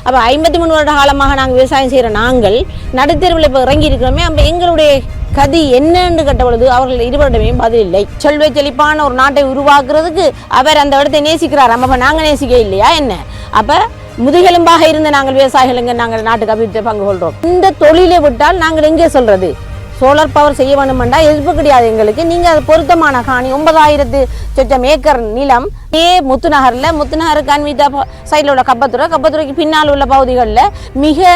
அப்போ 53 வருட காலமாக நாங்கள் விவசாயம் செய்கிற நாங்கள் நடுத்தெருவில் இப்போ இறங்கி இருக்கிறோமே. அப்போ எங்களுடைய கதி என்னன்னு கேட்ட பொழுது அவர்கள் இருவரிடமே பதில் இல்லை. செல்வ செழிப்பான ஒரு நாட்டை உருவாக்குறதுக்கு அவர் அந்த இடத்தை நேசிக்கிறார். அப்போ நாங்கள் நேசிக்க இல்லையா என்ன? அப்போ முதுகெலும்பாக இருந்த நாங்கள் விவசாயிகளுங்க நாங்கள் நாட்டுக்கு அபிவிருத்தி பங்கு கொள்கிறோம். இந்த தொழிலை விட்டால் நாங்கள் எங்கே சொல்கிறது? சோலார் பவர் செய்ய வேணுமெண்டா எதிர்ப்பு கிடையாது எங்களுக்கு. நீங்கள் அது பொருத்தமான காணி 9000 ஏக்கர் நிலம் முத்துநகருக்கு அன்விதா சைடில் உள்ள கப்பத்துறைக்கு பின்னால் உள்ள பகுதிகளில் மிக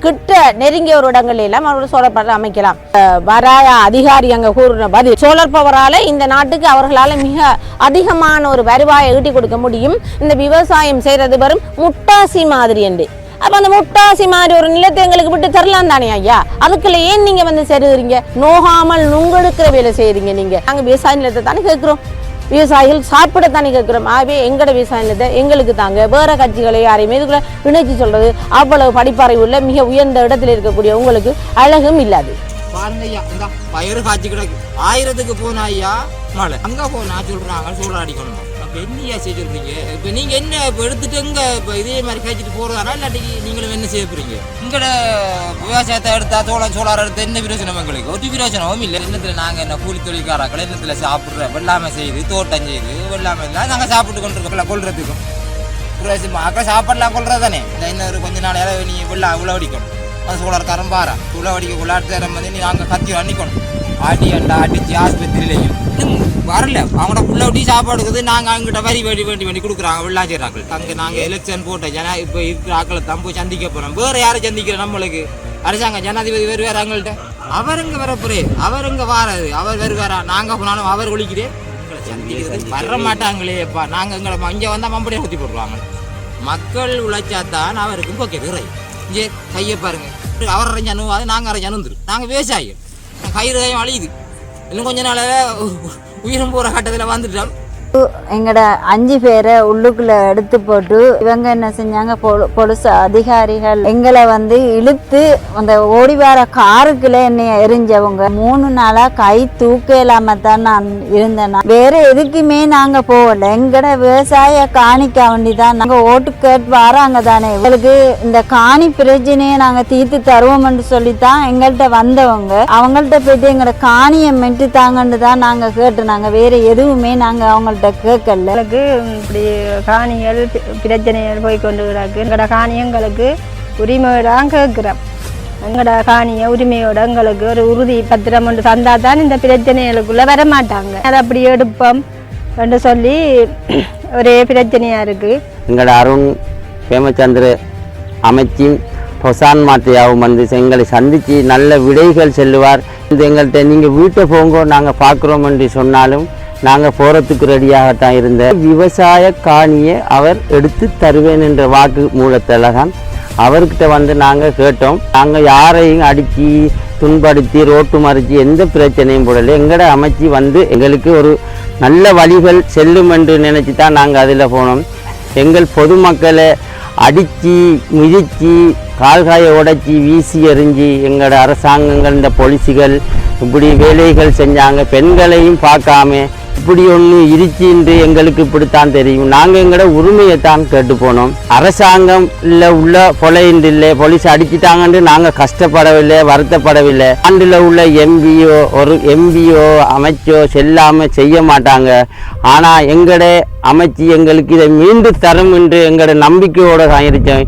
கிட்ட நெருங்கிய ஒரு இடங்கள் எல்லாம் அவரோட சோலார் பவர் அமைக்கலாம். வராய அதிகாரி அங்கே கூறின பதில், சோலார் பவரால் இந்த நாட்டுக்கு அவர்களால் மிக அதிகமான ஒரு வருவாயை ஈட்டி கொடுக்க முடியும். இந்த விவசாயம் செய்கிறது வரும் முட்டாசி மாதிரி என்று. அப்போ அந்த முட்டாசி மாதிரி ஒரு நிலத்தை எங்களுக்கு விட்டு தரலாம் தானே ஐயா? அதுக்குள்ள ஏன் நீங்கள் வந்து சேருகிறீங்க? நோகாமல் நுங்கெடுக்கிற வேலை செய்கிறீங்க நீங்கள். நாங்கள் விவசாய நிலத்தை தானே கேட்குறோம், விவசாயிகள் சாப்பிடத்தானே கேட்குறோம். ஆகவே எங்களோட விவசாய நிலத்தை எங்களுக்கு தாங்க. வேறு கட்சிகளை யாரையுமே இதுக்குள்ள இணைச்சி சொல்கிறது அவ்வளவு படிப்பறிவு உள்ள மிக உயர்ந்த இடத்துல இருக்கக்கூடிய உங்களுக்கு அழகும் இல்லாது. பாருங்க ஐயா, இந்த பயிறு காய்ச்சி கிடக்கு 1000க்கு போனா ஐயா மழை, அங்கே போனா சொல்கிறாங்க சோழ அடிக்கணும். இப்போ என்னையா செஞ்சுருந்தீங்க? இப்போ நீங்கள் என்ன இப்போ எடுத்துட்டு எங்கே இப்போ இதே மாதிரி காய்ச்சிட்டு போகிறதானா இல்லாட்டி நீங்களும் என்ன செய்ய போகிறீங்க? உங்களோட விவசாயத்தை எடுத்தா சோளார் எடுத்து என்ன பிரயோஜனம்? எங்களுக்கு ஒரு பிரயோஜனமும் இல்லை. என்னத்தில் நாங்கள் என்ன கூலி தொழில்காரர்கள் என்னத்தில் சாப்பிட்ற வெள்ளாமை செய்து தோட்டம் செய்து வெள்ளாமை இல்லை நாங்கள் சாப்பிட்டு கொண்டிருக்கோம். கொள்றதுக்கும் மக்கள் சாப்பாடுலாம் கொள்றது தானே. இந்த இன்னொரு கொஞ்ச நாள் நீ உழவடிக்கணும். அது சோழர்காரன் பாரா உழவடிக்க உள்ளாட்டு வந்து நீ அங்கே கத்தி அன்னிக்கணும். அடிச்சு ஆஸ்பத்திரியிலையும் வரல அவங்களோட புள்ளவட்டி சாப்பாடுக்குது. நாங்கள் அவங்ககிட்ட வேண்டி கொடுக்குறாங்க வெள்ளா செய்கிறாங்க. அங்கே நாங்கள் எலெக்ஷன் போட்ட இப்போ இருக்கிற ஆக்களை தான் போய் சந்திக்க போகிறோம். வேறு யாரை சந்திக்கிறோம்? நம்மளுக்கு அரசாங்கம் ஜனாதிபதி வருவார் அவங்கள்ட்ட. அவருங்க வரப்புறே அவருங்க வாராது. அவர் வருவாரா? நாங்கள் போனாலும் அவர் ஒழிக்கிறேன் எங்களை சந்திக்கிறது வர மாட்டாங்களே. எப்பா நாங்கள் எங்களை இங்கே வந்தால் மம்படியாக ஊற்றி போடுவாங்க. மக்கள் உழைச்சாத்தான் அவருக்கும் ஓகே விரை. இங்கே கையை பாருங்க, அவர் அரைஞ்சு அனுவாது, நாங்கள் அரைஞ்சு அனுந்துரும். நாங்கள் விவசாயிகள் கயிறு கையும் அழியுது. இன்னும் கொஞ்ச நாள் உயிரும் போகிற கட்டத்தில் வந்துட்டோம். எங்களோட 5 பேரை உள்ளுக்குள்ள எடுத்து போட்டு இவங்க என்ன செஞ்சாங்க, பொலிசு அதிகாரிகள் எங்களை வந்து இழுத்து அந்த ஓடி வர காருக்குள்ள என்னைய எரிஞ்சவங்க. 3 நாளா கை தூக்க இல்லாம தான் நான் இருந்தேன். வேற எதுக்குமே நாங்க போகல. எங்களோட விவசாய காணிக்க வேண்டிதான் நாங்க ஓட்டு கேட்டு வராங்க தானே. எங்களுக்கு இந்த காணி பிரச்சனையை நாங்க தீர்த்து தருவோம்னு சொல்லித்தான் எங்கள்கிட்ட வந்தவங்க. அவங்கள்ட்ட போயிட்டு எங்களோட காணியை மெட்டு தாங்கன்னு தான் நாங்க கேட்டு. நாங்க வேற எதுவுமே நாங்க அவங்கள்ட்ட கேட்கல. இப்படி காணிகள் பிரச்சனைகள் போய் கொண்டு கிடக்கு. எங்களோட காணியங்களுக்கு உரிமையோட கேட்கிறோம். எங்களோட காணிய உரிமையோட எங்களுக்கு ஒரு உறுதி பத்திரம் ஒன்று தந்தா தான் இந்த பிரச்சனைகளுக்குள்ள வர மாட்டாங்க. அதை அப்படி எடுப்போம் என்று சொல்லி ஒரே பிரச்சனையா இருக்கு. எங்களோட அருண் பேமச்சந்திர அமைச்சும் பொசான் மாத்தையாவும் வந்து எங்களை சந்தித்து நல்ல விடைகள் செல்லுவார். எங்கள்கிட்ட நீங்கள் வீட்டை போங்கோ நாங்கள் பார்க்குறோம் என்று சொன்னாலும் நாங்கள் போகிறதுக்கு ரெடியாகத்தான் இருந்த விவசாய காணியை அவர் எடுத்து தருவேன் என்ற வாக்கு மூலத்தில் தான் அவர்கிட்ட வந்து நாங்கள் கேட்டோம். நாங்கள் யாரையும் அடித்து துன்படுத்தி ரோட்டு மறித்து எந்த பிரச்சனையும் போடலை. எங்களோட அமைச்சு வந்து எங்களுக்கு ஒரு நல்ல வழிகள் செல்லும் என்று நினச்சி தான் நாங்கள் அதில் போனோம். எங்கள் பொதுமக்களை அடித்து மிதித்து கால்காயை உடைச்சி வீசி எறிஞ்சி எங்களோட அரசாங்கங்கள் இந்த போலீஸுகள் இப்படி வேலைகள் செஞ்சாங்க. பெண்களையும் பார்க்காம இப்படி ஒன்று இருச்சின்று எங்களுக்கு இப்படித்தான் தெரியும். நாங்கள் எங்களோட உரிமையை தான் கேட்டு போனோம். அரசாங்கம் இல்லை உள்ள கொலைண்டு இல்லை போலீஸ் அடிச்சுட்டாங்கன்னு நாங்கள் கஷ்டப்படவில்லை, வருத்தப்படவில்லை. ஆண்டில் உள்ள எம்பியோ அமைச்சோ செல்லாமல் செய்ய மாட்டாங்க. ஆனால் எங்களோட அமைச்சு எங்களுக்கு இதை மீண்டும் தரும் என்று எங்களோட நம்பிக்கையோடு தான் இருக்கோம்.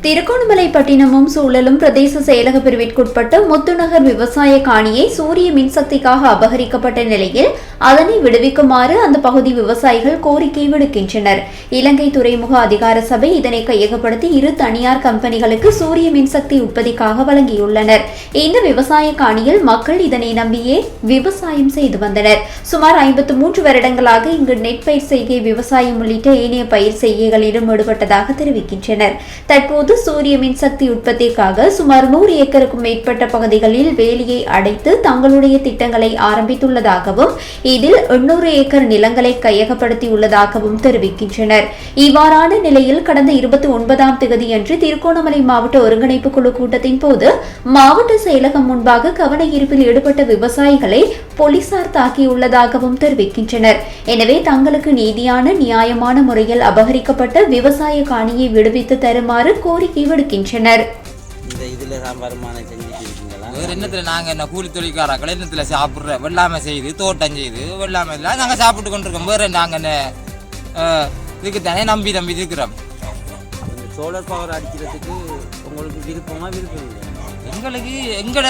திருகோணமலை பட்டினமும் சூழலும் பிரதேச செயலக பிரிவிற்குட்பட்ட முத்துநகர் விவசாய காணியை சூரிய மின்சக்திக்காக அபகரிக்கப்பட்ட நிலையில் அதனை விடுவிக்குமாறு அந்த பகுதி விவசாயிகள் கோரிக்கை விடுக்கின்றனர். இலங்கை துறைமுக அதிகார சபை இதனை கையகப்படுத்தி 2 தனியார் கம்பெனிகளுக்கு சூரிய மின்சக்தி உற்பத்திக்காக வழங்கியுள்ளனர். இந்த விவசாய காணியில் மக்கள் இதனை நம்பியே விவசாயம் செய்து வந்தனர். சுமார் 53 வருடங்களாக இங்கு நெற்பயிர் செய்கை, விவசாயம் உள்ளிட்ட ஏனைய பயிர் செய்கைகளிலும் ஈடுபட்டதாக தெரிவிக்கின்றனர். தற்போது சூரிய மின்சக்தி உற்பத்திக்காக சுமார் 100 ஏக்கருக்கும் மேற்பட்ட பகுதிகளில் வேலியை அடைத்து தங்களுடைய திட்டங்களை ஆரம்பித்துள்ளதாகவும் இதில் 800 ஏக்கர் நிலங்களை கையகப்படுத்தியுள்ளதாகவும் தெரிவிக்கின்றனர். இவ்வாறான நிலையில் கடந்த 29ஆம் தேதியன்று திருகோணமலை மாவட்ட ஒருங்கிணைப்பு குழு கூட்டத்தின் போது மாவட்ட செயலகம் முன்பாக கவன ஈர்ப்பில் ஈடுபட்ட விவசாயிகளை போலீசார் தாக்கியுள்ளதாகவும் தெரிவிக்கின்றனர். எனவே தங்களுக்கு நீதியான நியாயமான முறையில் அபகரிக்கப்பட்ட விவசாய காணியை விடுவித்து தருமாறு கோரிக்கை விடுக்கின்றனர். வேறு என்னத்துல நாங்கள் என்ன கூலி தொழிற்காரர்கள் என்னத்துல சாப்பிட்ற வெள்ளாமை செய்து தோட்டம் செய்து வெள்ளாமை நாங்கள் சாப்பிட்டு கொண்டிருக்கோம். வேறு நாங்கள் என்ன இதுக்கு தானே நம்பி இருக்கிறோம். சோலார் பவர் அடிக்கிறதுக்கு உங்களுக்கு விருப்பமா விருப்பம் இல்லை? எங்களுக்கு எங்களோட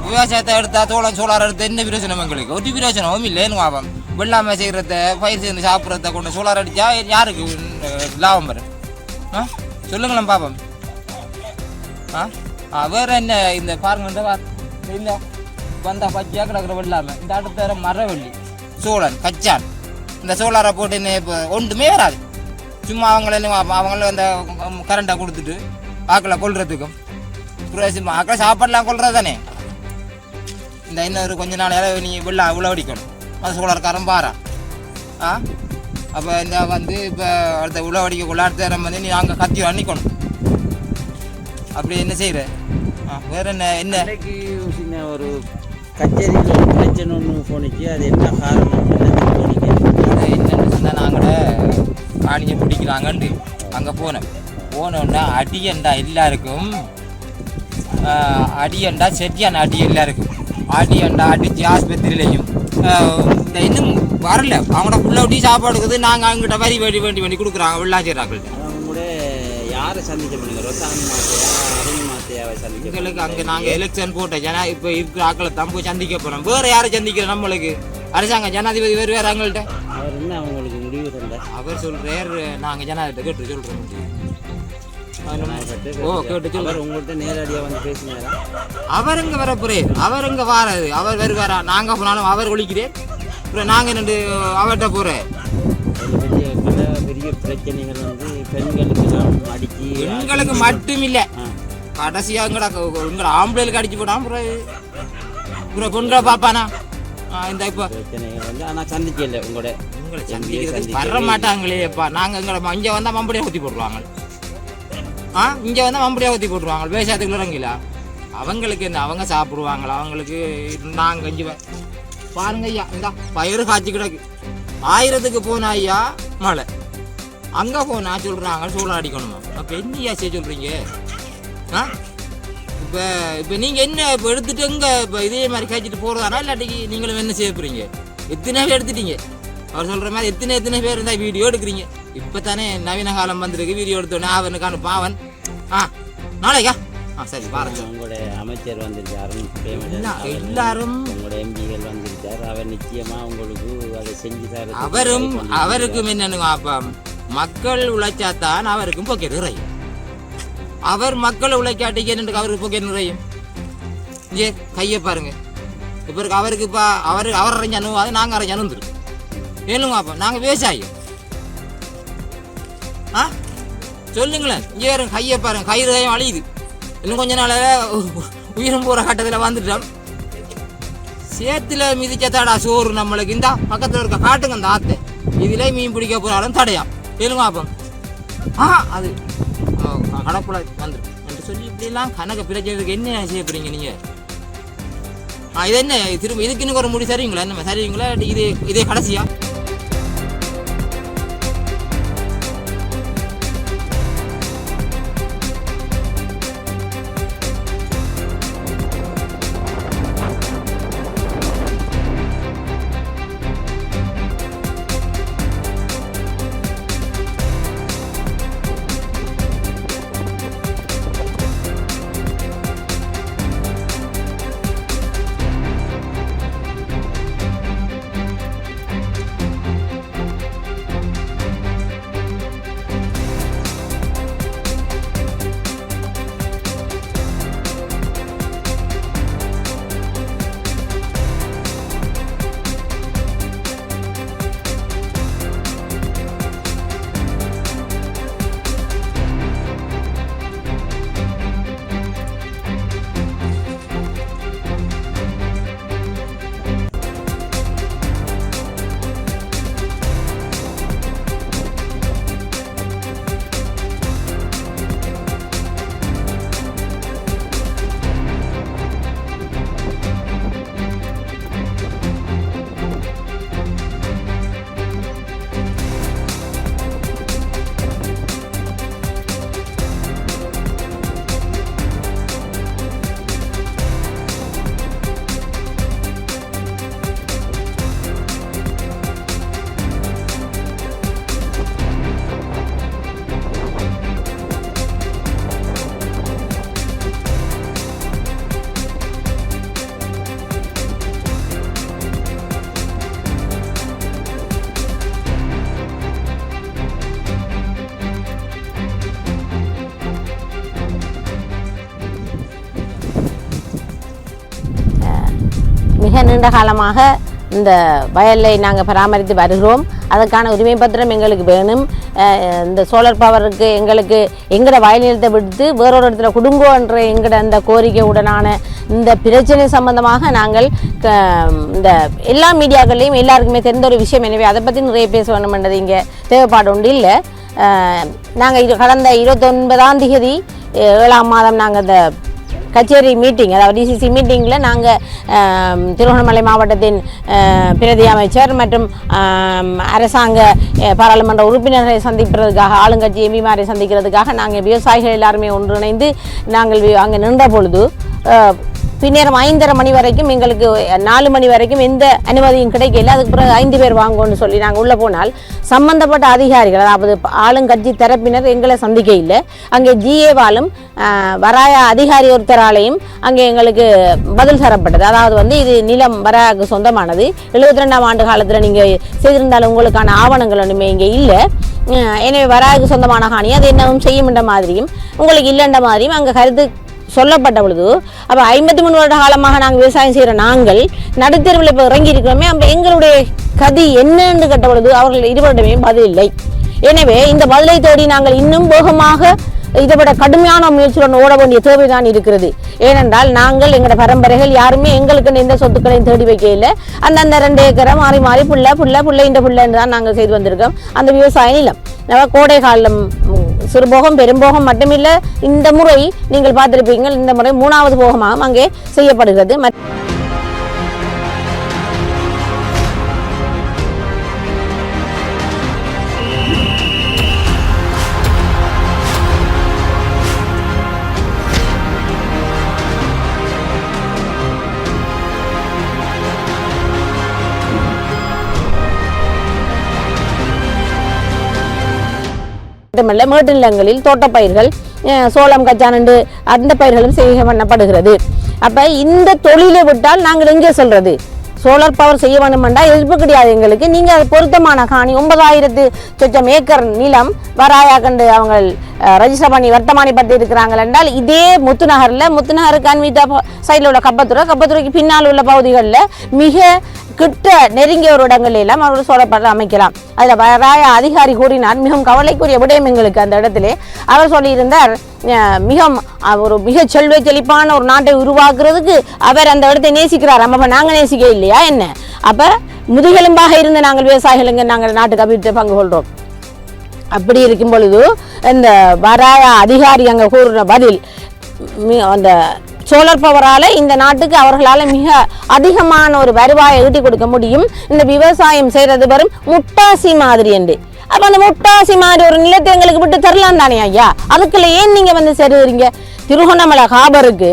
விவசாயத்தை எடுத்தா சோலார் எடுத்த என்ன பிரயோஜனம்? எங்களுக்கு ஒரு பிரயோஜனமும் இல்லைன்னு ஆகும். வெள்ளாமை செய்கிறத பயிர் செய்து சாப்பிட்றத கொண்டு சோலார் அடித்தா யாருக்கு லாபம் வரும்? சொல்லுங்களேன் பாப்போம். வேற என்ன இந்த பாருங்க இல்லை வந்தா பச்சையாக கிடக்கிற வெள்ளாமை இந்த அடுத்த மரவள்ளி சோழன் கச்சான் இந்த சோலாரை போட்டு என்ன இப்போ ஒன்றுமே வராது. சும்மா அவங்கள அந்த கரண்டை கொடுத்துட்டு ஆக்களை கொள்றதுக்கும் ஆக்களை சாப்பாடுலாம் கொள்றது தானே. இந்த இன்னொரு கொஞ்ச நாள் நீ உழவடிக்கணும் அது சோழர்காரன் பாரா. அப்போ இந்த வந்து இப்போ அடுத்த உழவடிக்கக்குள்ள அடுத்த நேரம் வந்து நீ அங்கே கத்தி அன்னிக்கணும். அப்படி என்ன செய்கிற? வேற என்ன சின்ன ஒரு கச்சேரியில் ஒரு பிரச்சனை ஒன்று போனிச்சு. அது என்ன காரணம் என்னென்னு சொன்னால் நாங்கள காணியை பிடிக்கிறாங்கன்ட்டு அங்கே போனோன்னா அடியண்டா எல்லாருக்கும் அடியண்டா செட்டியான அடி எல்லாருக்கும் அடியண்டா அடிச்சு ஆஸ்பத்திரியிலையும் இந்த இன்னும் வரல. அவங்களோட புள்ள ஒட்டி சாப்பாடுக்குது நாங்கள் அவங்ககிட்ட வரி வேண்டி கொடுக்குறாங்க வெள்ளாச்சிராக்கள்கிட்ட. யாரை சந்திக்க முடியுங்க? ரொசான் மாத்தையாவை சந்திக்க எங்களுக்கு அங்கே நாங்கள் எலெக்ஷன் போட்டோம். இப்போ இருக்கிற ஆக்களை தான் போய் சந்திக்க போகிறோம். வேறு யாரை சந்திக்கிறோம்? நம்மளுக்கு அரசாங்கம் ஜனாதிபதி வேறு அவங்கள்ட்ட அவர் என்ன அவங்களுக்கு முடிவு தந்தார்? அவர் சொல்கிறார் நாங்கள் ஜனாதிபதி கேட்டு சொல்கிறோம். கேட்டு சொல்கிறார். உங்கள்கிட்ட நேரடியாக வந்து பேசினாரா? அவர் எங்கே வர போகிறேன்? அவர் எங்கே வாராது? அவர் வருவாரா? நாங்கள் போனாலும் அவர் ஒழிக்கிறேன். அப்புறம் நாங்கள் என்னண்டு அவர்கிட்ட போகிறேன். பெரிய பிரச்சனைகள் வந்து பெண்களுக்கு அடிச்சு பெண்களுக்கு மட்டும் இல்லை கடைசியாக எங்கட ஆம்பளைகளுக்கு அடிச்சு போட்டான். அப்புறம் பெண்களை பார்ப்பானா இந்த இப்போ பிரச்சனைகள் வந்து ஆனால் சந்திக்கல. உங்களை சந்திக்கிறது வர மாட்டாங்களே எப்பா. நாங்கள் எங்களை இங்கே வந்தால் மம்படியாக ஊற்றி போட்டுருவாங்க. இங்கே வந்தால் மம்படியாக ஊற்றி போட்டுருவாங்க. விவசாயத்துக்குள்ள இறங்கில அவங்களுக்கு என்ன அவங்க சாப்பிடுவாங்களா? அவங்களுக்கு நாங்கள் இங்கே பாருங்க ஐயா இந்த பயிர் காய்ச்சி கிடக்கு 1000க்கு போனா ஐயா மழை அங்கே போனா சொல்கிறாங்க சோளம் அடிக்கணுமா? அப்போ என்னையா செய்ய சொல்கிறீங்க? இப்போ நீங்கள் என்ன இப்போ எடுத்துகிட்டு எங்கே இப்போ இதே மாதிரி காய்ச்சிட்டு போகிறதானா இல்லாட்டிக்கு நீங்களும் என்ன செய்ய போகிறீங்க? எத்தனை பேர் எடுத்துட்டீங்க? அவர் சொல்கிற மாதிரி எத்தனை பேர் இருந்தால் வீடியோ எடுக்கிறீங்க. இப்போ தானே நவீன காலம் வந்துருக்கு. வீடியோ எடுத்தோடனே அவனுக்கு அனுப்பான் அவன் நாளைக்கா சரி பாருங்க. உங்களுடைய அமைச்சர் வந்திருக்காரு, எல்லாரும் உங்களுடைய எம்பிகள் வந்திருக்காரு. அவர் நிச்சயமா உங்களுக்கு அதை செஞ்சு தர. அவருக்கும் என்னன்னு அப்போ மக்கள் உழைச்சாத்தான் அவருக்கும் போக்கெட் நிறையும். அவர் மக்களை உழைக்காட்டிக்கு என்னட்டு அவருக்கு போக்கெட் நிறையும். இங்கே கையை பாருங்க. இப்போ இருக்கு அவருக்கு இப்போ அவர் அரைஞ்சு அனுவாது நாங்கள் அரைஞ்சு அனுந்துரும் வேணுங்க. அப்போ நாங்கள் விவசாயம் சொல்லுங்களேன். இங்கே வேறு கையை பாருங்க. கை ரயம் அழியுது. இன்னும் கொஞ்ச நாள் உயிரும் போகிற கட்டத்தில் வந்துட்டோம். சேத்துல மிதிச்சதாடா சோறு நம்மளுக்கு. இந்த பக்கத்தில் இருக்க காட்டுங்க அந்த ஆற்று இதில் மீன் பிடிக்க போகிறாலும் தடையாம் வேணுங்க. அப்போ அது கடப்புல வந்துடும் என்று சொல்லி இப்படிலாம் கணக்கு பிரச்சனைக்கு என்ன செய்ய போறீங்க நீங்கள்? இது என்ன திரும்ப இதுக்கு இன்னும் ஒரு முடி சரிங்களா? என்ன சரிங்களா? இதே கடைசியா? மிக நீண்ட காலமாக இந்த வயலை நாங்கள் பராமரித்து வருகிறோம். அதற்கான உரிமை பத்திரம் எங்களுக்கு வேணும். இந்த சோலார் பவருக்கு எங்களுக்கு எங்களோட வயல் நிலத்தை விடுத்து வேறொரு இடத்துல கொடுங்கோ என்ற எங்களோட அந்த கோரிக்கையுடனான இந்த பிரச்சனை சம்பந்தமாக நாங்கள் இந்த எல்லா மீடியாக்கள்லையும் எல்லாருக்குமே தெரிந்த ஒரு விஷயம். எனவே அதை பற்றி நிறைய பேச வேணுமென்றது இங்கே தேவைப்பாடு உண்டு இல்லை. நாங்கள் கடந்த 29ஆம் தேதி 7ஆம் மாதம் நாங்கள் இந்த கச்சேரி மீட்டிங், அதாவது டிசிசி மீட்டிங்கில் நாங்கள் திருவண்ணாமலை மாவட்டத்தின் பிரதி அமைச்சர் மற்றும் அரசாங்க பாராளுமன்ற உறுப்பினர்களை சந்திப்பதற்காக, ஆளுங்கட்சி எம்பிமாரை சந்திக்கிறதுக்காக நாங்கள் விவசாயிகள் எல்லாருமே ஒன்றிணைந்து நாங்கள் அங்கே நின்ற பொழுது பின்னர் 5:30 மணி வரைக்கும் எங்களுக்கு 4 மணி வரைக்கும் எந்த அனுமதியும் கிடைக்கல. அதுக்கு பிறகு 5 பேர் வாங்கன்னு சொல்லி நாங்கள் உள்ளே போனால் சம்பந்தப்பட்ட அதிகாரிகள், அதாவது ஆளுங்கட்சி தரப்பினர் எங்களை சந்திக்க இல்லை. அங்கே ஜிஏவாலும் வராய அதிகாரி ஒருத்தராலையும் அங்கே எங்களுக்கு பதில் தரப்பட்டது. அதாவது இது நிலம் வராயாவுக்கு சொந்தமானது. 72ஆம் ஆண்டு காலத்தில் நீங்கள் செய்திருந்தாலும் உங்களுக்கான ஆவணங்கள் ஒன்றுமே இங்கே இல்லை. எனவே வராயாவுக்கு சொந்தமான காணி அது என்னவும் செய்யும்ன்ற மாதிரியும் உங்களுக்கு இல்லைன்ற மாதிரியும் அங்கே கருத்து சொல்லப்பட்ட பொழுது, அப்போ 53 வருட காலமாக நாங்கள் விவசாயம் செய்கிற நாங்கள் நடுத்தெருவில் இப்போ இறங்கி இருக்கிறோமே, அப்போ எங்களுடைய கதி என்னன்னு கேட்ட பொழுது அவர்கள் இருவரிடமே பதில் இல்லை. எனவே இந்த பதிலை தேடி நாங்கள் இன்னும் வேகமாக இதை விட கடுமையான முயற்சியுடன் ஓட வேண்டிய தேவைதான் இருக்கிறது. ஏனென்றால் நாங்கள் எங்களோட பரம்பரைகள் யாருமே எங்களுக்கு எந்த சொத்துக்களையும் தேடி வைக்க இல்லை. அந்தந்த 2 ஏக்கரை மாறி மாறி புள்ளன்னு தான் நாங்கள் செய்து வந்திருக்கோம். அந்த விவசாய நிலம் கோடை காலம் சிறுபோகம் பெரும்போகம் மட்டுமில்லை, இந்த முறை நீங்கள் பார்த்திருப்பீங்கள், இந்த முறை 3வது போகமாக அங்கே செய்யப்படுகிறது. மேட்டு நிலங்களில் தோட்டப்பயிர்கள், சோளம், கச்சானண்டு அந்த பயிர்களும் செய்ய பண்ணப்படுகிறது. அப்போ இந்த தொழிலை விட்டால் நாங்கள் எங்கே சொல்றது? சோலார் பவர் செய்ய வேணுமெண்டா எதிர்ப்பு கிடையாது எங்களுக்கு. நீங்கள் அது பொருத்தமான காணி 9000 சொச்சம் ஏக்கர் நிலம் வராயா கண்டு அவங்க ரெஜிஸ்டர் பண்ணி வர்த்தமானி படுத்தி இருக்கிறாங்க என்றால், இதே முத்துநகருக்கு அன்வீட்டா சைடில் உள்ள கப்பத்துறைக்கு பின்னால் உள்ள பகுதிகளில் மிக கிட்ட நெருங்கிய ஒரு இடங்கள் எல்லாம் அவர்கள் சோலார் பவர் அமைக்கலாம். அதில் வராய அதிகாரி கூறினார், மிகவும் கவலைக்குரிய விடயம் எங்களுக்கு அந்த இடத்துல. அவர் சொல்லியிருந்தார், மிக செழிப்பான ஒரு நாட்டை உருவாக்குறதுக்கு அவர் அந்த இடத்தை நேசிக்கிறார். அப்போ நாங்கள் நேசிக்க இல்லையா என்ன? அப்போ முதுகெலும்பாக இருந்த நாங்கள் விவசாயிகளுங்க நாங்கள் நாட்டுக்கு அபிவிருத்தி பங்கு கொள்கிறோம். அப்படி இருக்கும் பொழுது இந்த வராய அதிகாரி அங்கே கூறுற பதில், அந்த சோலார் பவரால் இந்த நாட்டுக்கு அவர்களால் மிக அதிகமான ஒரு வருவாயை ஈட்டி கொடுக்க முடியும். இந்த விவசாயம் செய்கிறது வரும் முட்டாசி மாதிரி என்று. அப்போ அந்த முட்டாசி மாதிரி ஒரு நிலத்தை எங்களுக்கு விட்டு தரலாம் தானே ஐயா? அதுக்குள்ள ஏன் நீங்கள் சேருறீங்க? திருகோணமலை காபருக்கு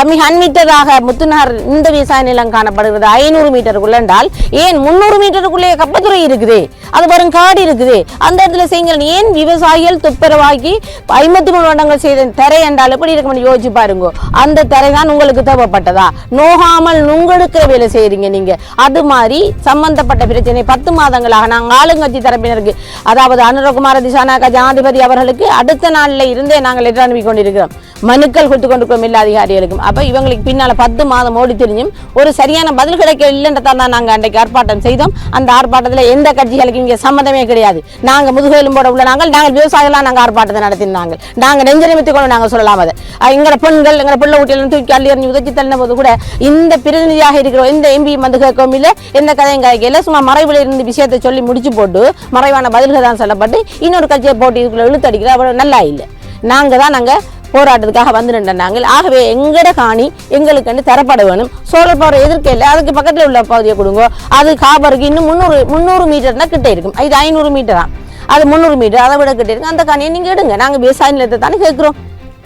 மிக அண்மித்ததாக முத்துநகர் இந்த விவசாய நிலம் காணப்படுகிறது 500 மீட்டருக்குள்ள என்றால், ஏன் 300 மீட்டருக்குள்ளே கப்பத்துறை இருக்குது, அது வரும் காடு இருக்குது, அந்த இடத்துல செய்யுங்கள். ஏன் விவசாயிகள் துப்புரவாக்கி 53 வருடங்கள் செய்த தரை என்றால் எப்படி இருக்க யோசிச்சு பாருங்க. அந்த தரை தான் உங்களுக்கு தேவைப்பட்டதா? நோகாமல் நுங்கெடுக்கிற வேலை செய்யறீங்க நீங்க. அது மாதிரி சம்பந்தப்பட்ட பிரச்சனை 10 மாதங்களாக நாங்கள் ஆளுங்கட்சி தரப்பினருக்கு, அதாவது அனுரகுமார திசாநாயக்க ஜனாதிபதி அவர்களுக்கு அடுத்த நாளில் இருந்தே நாங்கள் லெட்டர் அனுப்பி கொண்டிருக்கிறோம், மனுக்கள் கொடுத்து கொண்டிருக்கிறோம் எல்லா அதிகாரிகளுக்கும். அப்போ இவங்களுக்கு பின்னால் 10 மாதம் ஓடி தெரிஞ்சும் ஒரு சரியான பதில் கிடைக்க இல்லைன்றதான் தான் நாங்கள் அன்றைக்கு ஆர்ப்பாட்டம் செய்தோம். அந்த ஆர்ப்பாட்டத்தில் எந்த கட்சிகளுக்கு இங்கே சம்மந்தமே கிடையாது. நாங்கள் முதுகெலும்போட உள்ள நாங்கள் விவசாயிகளாக நாங்கள் ஆர்ப்பாட்டத்தை நடத்தினாங்க. நாங்கள் நெஞ்சநிமித்து கொண்டு நாங்கள் சொல்லலாம். அது எங்களோட பெண்கள், எங்களை பிள்ளை ஊட்டியிலும் தூக்கி அள்ளி எறிஞ்சு உதச்சி தள்ளின போது கூட இந்த பிரதிநிதியாக இருக்கிற எந்த எம்பியும் கேட்கவும் இல்லை, எந்த கதையும் கேட்கல. சும்மா மறைவில் இருந்து விஷயத்தை சொல்லி முடிச்சு போட்டு மறைவான பதில்கள் தான் சொல்லப்பட்டு இன்னொரு கட்சியை போட்டு இதுக்குள்ள இழுத்தடிக்கிற அவ்வளோ நல்லா இல்லை. நாங்கள் போராட்டத்துக்காக வந்து நின்றாங்க. ஆகவே எங்கட காணி எங்களுக்கு தரப்பட வேணும். சோலார் பவர் எதிர்க்க இல்லை, அதுக்கு பக்கத்தில் உள்ள பகுதியை கொடுங்க. அது காபருக்கு இன்னும் 300 மீட்டர் தான் கிட்ட இருக்கும். இது 500 மீட்டர் தான், அது 300 மீட்டர், அதை விட கிட்ட இருக்கு. அந்த காணியை நீங்கள் எடுங்க. நாங்கள் விவசாய நிலத்தை தானே கேட்குறோம்,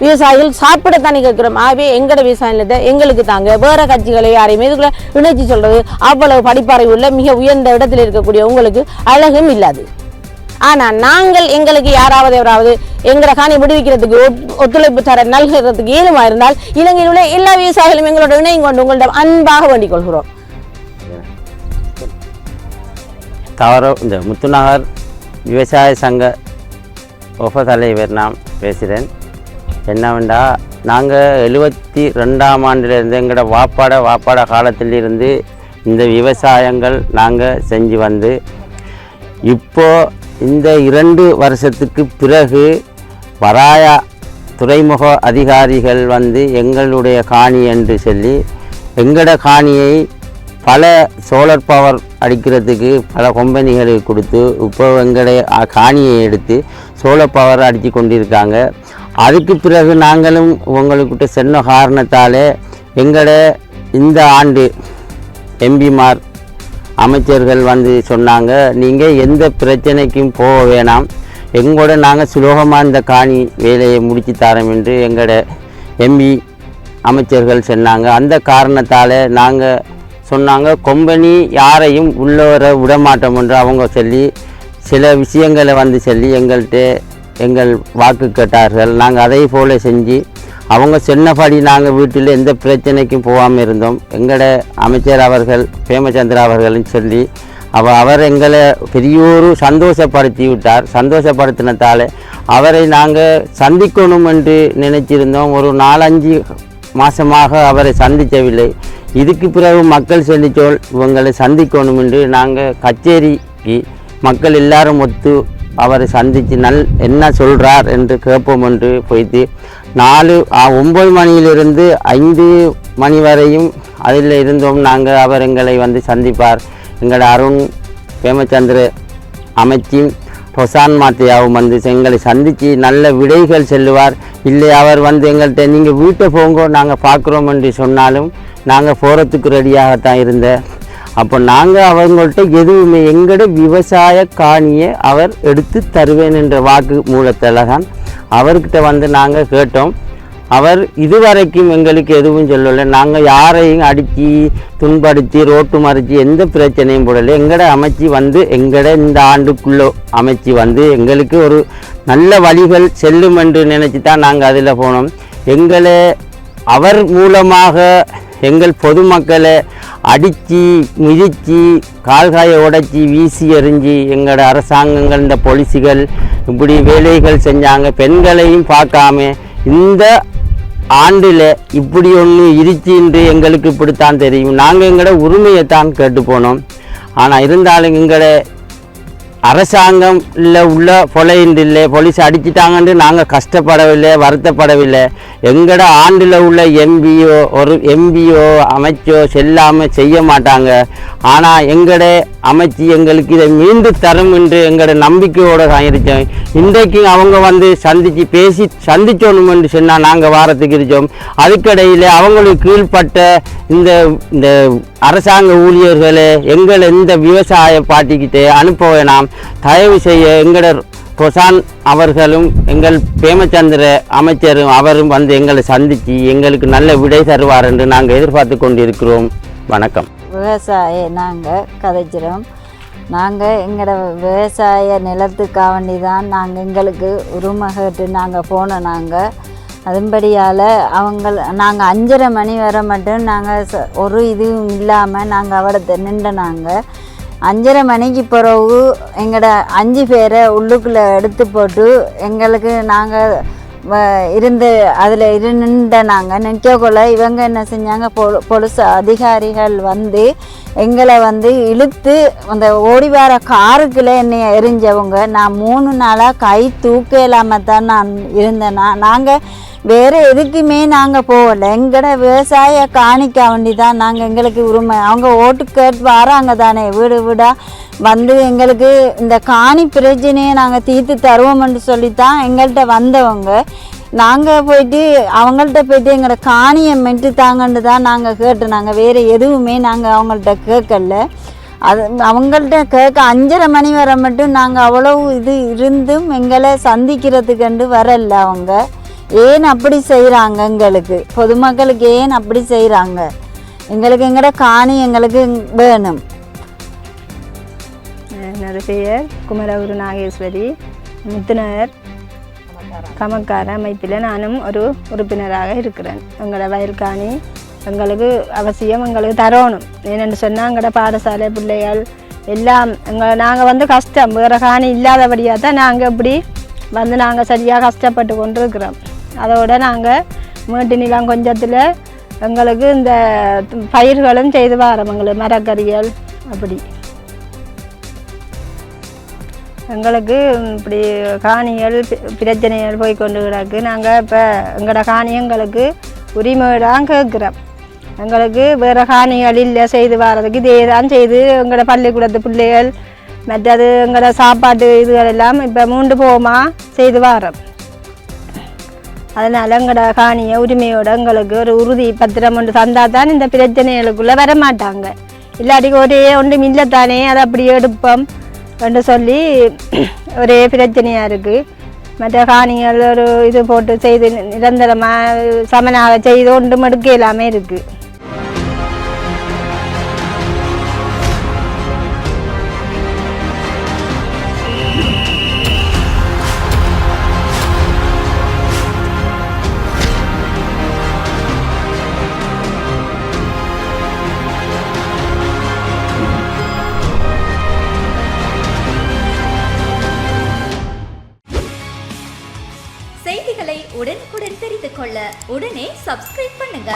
விவசாயிகள் சாப்பிடத்தானே கேட்குறோம். ஆகவே எங்கட விவசாய நிலத்தை எங்களுக்கு தாங்க. வேற கட்சிகளை யாரையுமே இதுக்குள்ள இணைச்சி சொல்றது அவ்வளவு படிப்பறிவு உள்ள மிக உயர்ந்த இடத்துல இருக்கக்கூடிய உங்களுக்கு அழகும் இல்லாது. ஆனால் நாங்கள் எங்களுக்கு யாராவது எங்களை காணி விடுவிக்கிறதுக்கு ஒத்துழைப்பு தர நல்கிறதுக்கு ஏதுமா இருந்தால் இலங்கையில் உள்ள எல்லா விவசாயிகளும் எங்களோட இணையும் கொண்டு உங்களிடம் அன்பாக வேண்டிக் கொள்கிறோம். இந்த முத்துநகர் விவசாய சங்க உப தலைவர் நான் பேசுகிறேன். என்னவெண்டா நாங்கள் 72ஆம் ஆண்டிலிருந்து எங்களோட வாப்பாட காலத்திலிருந்து இந்த விவசாயங்கள் நாங்கள் செஞ்சு வந்து இப்போது இந்த 2 வருஷத்துக்கு பிறகு வராயா துறைமுக அதிகாரிகள் வந்து எங்களுடைய காணி என்று சொல்லி எங்களோட காணியை பல சோலார் பவர் அடிக்கிறதுக்கு பல கம்பெனிகளுக்கு கொடுத்து இப்போ எங்களுடைய காணியை எடுத்து சோலார் பவர் அடித்து கொண்டிருக்காங்க. அதுக்கு பிறகு நாங்களும் உங்கள்கிட்ட சொன்ன காரணத்தால் எங்களோட இந்த ஆண்டு எம்பிமார் அமைச்சர்கள் வந்து சொன்னாங்க, நீங்கள் எந்த பிரச்சனைக்கும் போக வேணாம், எங்களோட நாங்கள் சுலோகமாக இந்த காணி வேலையை முடித்து தரோம் என்று எங்களோட எம்பி அமைச்சர்கள் சொன்னாங்க. அந்த காரணத்தால் நாங்கள் சொன்னாங்க கம்பெனி யாரையும் உள்ளவர விடமாட்டோம் என்று அவங்க சொல்லி சில விஷயங்களை வந்து சொல்லி எங்கள் வாக்கு கேட்டார்கள். நாங்கள் அதை போல் செஞ்சு அவங்க சொன்னபடி நாங்கள் வீட்டில் எந்த பிரச்சனைக்கும் போகாமல் இருந்தோம். எங்களோட அமைச்சர் அவர்கள் பேமச்சந்திரா அவர்களும் சொல்லி அவர் எங்களை பெரியோரு சந்தோஷப்படுத்தி விட்டார். சந்தோஷப்படுத்தினதால் அவரை நாங்கள் சந்திக்கணும் என்று நினைச்சிருந்தோம். ஒரு 4-5 மாதமாக அவரை சந்திக்கவில்லை. இதுக்கு பிறகு மக்கள் சந்திச்சோல் இவங்களை சந்திக்கணும் என்று நாங்கள் கச்சேரிக்கு மக்கள் எல்லாரும் ஒத்து அவரை சந்தித்து என்ன சொல்கிறார் என்று கேட்போம் என்று போய்த்து 9 மணியிலிருந்து 5 மணி வரையும் அதில் இருந்தோம். நாங்கள் அவர் எங்களை வந்து சந்திப்பார். எங்களோட அருண் பேமச்சந்திர அமைச்சும் பொசான் மாத்தையாவும் வந்து எங்களை சந்தித்து நல்ல விடைகள் செல்லுவார். இல்லை அவர் வந்து எங்கள்கிட்ட நீங்கள் வீட்டை போங்கோ நாங்கள் பார்க்குறோம் என்று சொன்னாலும் நாங்கள் போகிறதுக்கு ரெடியாகத்தான் இருந்தேன். அப்போ நாங்கள் அவங்கள்ட்ட எதுவுமே எங்களோட விவசாய காணியை அவர் எடுத்து தருவேன் என்ற வாக்கு மூலத்தில் தான் அவர்கிட்ட வந்து நாங்கள் கேட்டோம். அவர் இதுவரைக்கும் எங்களுக்கு எதுவும் சொல்லலை. நாங்கள் யாரையும் அடித்து துன்படுத்தி ரோட்டு மறைச்சி எந்த பிரச்சனையும் போடலை. எங்களோட அமைச்சு வந்து எங்களோட இந்த ஆண்டுக்குள்ளே அமைச்சு வந்து எங்களுக்கு ஒரு நல்ல வழிகள் செல்லும் என்று நினச்சி தான் நாங்கள் அதில் போனோம். எங்களை அவர் மூலமாக எங்கள் பொதுமக்களை அடித்து மிதித்து கால்காயை உடைச்சி வீசி எறிஞ்சி எங்களோட அரசாங்கங்கள் இந்த போலீஸுகள் இப்படி வேலைகள் செஞ்சாங்க. பெண்களையும் பார்க்காம இந்த ஆண்டில் இப்படி ஒன்று இருச்சின்று எங்களுக்கு இப்படித்தான் தெரியும். நாங்கள் எங்களோட உரிமையைத்தான் கேட்டு போனோம். ஆனால் இருந்தாலும் எங்களோட அரசாங்கம் இல்லை உள்ள கொலைண்டு இல்லை போலீஸ் அடிச்சிட்டாங்கன்னு நாங்கள் கஷ்டப்படவில்லை, வருத்தப்படவில்லை. எங்களோட ஆண்டில் உள்ள எம்பியோ அமைச்சோ செல்லாமல் செய்ய மாட்டாங்க. ஆனால் எங்களோட அமைச்சு எங்களுக்கு இதை மீண்டும் தரும் என்று எங்களோட நம்பிக்கையோடு தான் இருக்கோம். இன்றைக்கு அவங்க வந்து பேசி சந்திச்சோணும் என்று சொன்னால் நாங்கள் வாரத்துக்கு இருக்கோம். அதுக்கிடையில் அவங்களுக்கு கீழ்பட்ட இந்த அரசாங்க ஊழியர்களை எங்களை இந்த விவசாய பாட்டிக்கிட்டே அனுப்ப வேணாம். தயவு செய்ய எங்களோட பொசான் அவர்களும் எங்கள் பேமச்சந்திர அமைச்சரும் அவரும் வந்து எங்களை சந்தித்து எங்களுக்கு நல்ல விடை தருவார் என்று நாங்கள் எதிர்பார்த்து கொண்டிருக்கிறோம். வணக்கம். விவசாய நாங்கள் கதைச்சிரோம். நாங்கள் எங்களோட விவசாய நிலத்துக்காக வேண்டி தான் நாங்கள் எங்களுக்கு உரிமை கேட்டு நாங்கள் போனோம். நாங்கள் அதன்படியால் நாங்கள் 5:30 மணி வரை மட்டும் நாங்கள் ஒரு இதுவும் இல்லாமல் நாங்கள் அவடத்தை நின்று நாங்கள் 5:30 மணிக்கு பிறகு எங்களோட 5 பேரை உள்ளுக்குள்ளே எடுத்து போட்டு எங்களுக்கு நாங்கள் அதில் நாங்கள் நிற்கக்குள்ள இவங்க என்ன செஞ்சாங்க, போலீஸ் அதிகாரிகள் வந்து எங்களை வந்து இழுத்து அந்த ஓடி வர காருக்குள்ளே என்னை எரிஞ்சவங்க. நான் 3 நாளாக கை தூக்க இல்லாமல் தான் நான் இருந்தேன்னா. நாங்கள் வேறு எதுக்குமே நாங்கள் போகலை. எங்களோட விவசாய காணிக்க வேண்டி தான் நாங்கள் எங்களுக்கு உரிமை. அவங்க ஓட்டு கேட்டு வராங்க தானே, வீடு வீடாக வந்து எங்களுக்கு இந்த காணி பிரச்சனையை நாங்கள் தீர்த்து தருவோம்னு சொல்லித்தான் எங்கள்கிட்ட வந்தவங்க. நாங்கள் போயிட்டு அவங்கள்ட்ட போயிட்டு எங்களோட காணியை மெட்டு தாங்கன்னு தான் நாங்கள் கேட்டோம். நாங்கள் வேறு எதுவுமே நாங்கள் அவங்கள்ட்ட கேட்கல. அது அவங்கள்ட்ட கேட்க 5:30 மணி வரை மட்டும் நாங்கள் அவ்வளவு இது இருந்தும் எங்களை சந்திக்கிறதுக்கு வரல. அவங்க ஏன் அப்படி செய்கிறாங்க, எங்களுக்கு பொதுமக்களுக்கு ஏன் அப்படி செய்கிறாங்க? எங்களுக்கு எங்களோட காணி எங்களுக்கு வேணும். என்னோட பெயர் குமரகுரு நாகேஸ்வரி. முத்துநகர் கமக்கார அமைப்பில் நானும் ஒரு உறுப்பினராக இருக்கிறேன். எங்களோட வயல் காணி எங்களுக்கு அவசியம், எங்களுக்கு தரணும். ஏன்னு சொன்னால் எங்களோட பாடசாலை பிள்ளைகள் எல்லாம் நாங்கள் வந்து கஷ்டம், வேறு காணி இல்லாதபடியாக தான் நாங்கள் இப்படி வந்து நாங்கள் சரியாக கஷ்டப்பட்டு கொண்டு இருக்கிறோம். அதோட நாங்கள் மேட்டு நிலம் கொஞ்சத்தில் எங்களுக்கு இந்த பயிர்களும் செய்து வரோம். எங்களுக்கு மரக்கறிகள் அப்படி எங்களுக்கு இப்படி காணிகள் பிரச்சனைகள் போய் கொண்டு கிடக்கு. நாங்கள் இப்போ எங்களோட காணியங்களுக்கு உரிமைதான் கேட்குறோம். எங்களுக்கு வேறு காணிகள் இல்லை செய்து வர்றதுக்கு இதே தான் செய்து எங்களோட பள்ளிக்கூடத்து பிள்ளைகள் மற்றது எங்களோட சாப்பாட்டு இதுகள் எல்லாம் இப்போ மூண்டு போமா செய்து வரோம். அதனால் எங்களோட காணியை உரிமையோடு எங்களுக்கு ஒரு உறுதி பத்திரம் ஒன்று தந்தால் தான் இந்த பிரச்சனைகளுக்குள்ளே வர மாட்டாங்க. இல்லாட்டிக்கு ஒரே ஒன்று இல்லைத்தானே அதை அப்படியே எடுப்போம் என்று சொல்லி ஒரே பிரச்சனையாக இருக்குது. மற்ற காணிகள் ஒரு இது போட்டு செய்து நிரந்தரமாக சமனாக செய்து ஒன்றும் எடுக்க இல்லாமல் இருக்குது. செய்திகளை உடனுக்குடன் தெரிந்து கொள்ள உடனே சப்ஸ்கிரைப் பண்ணுங்க.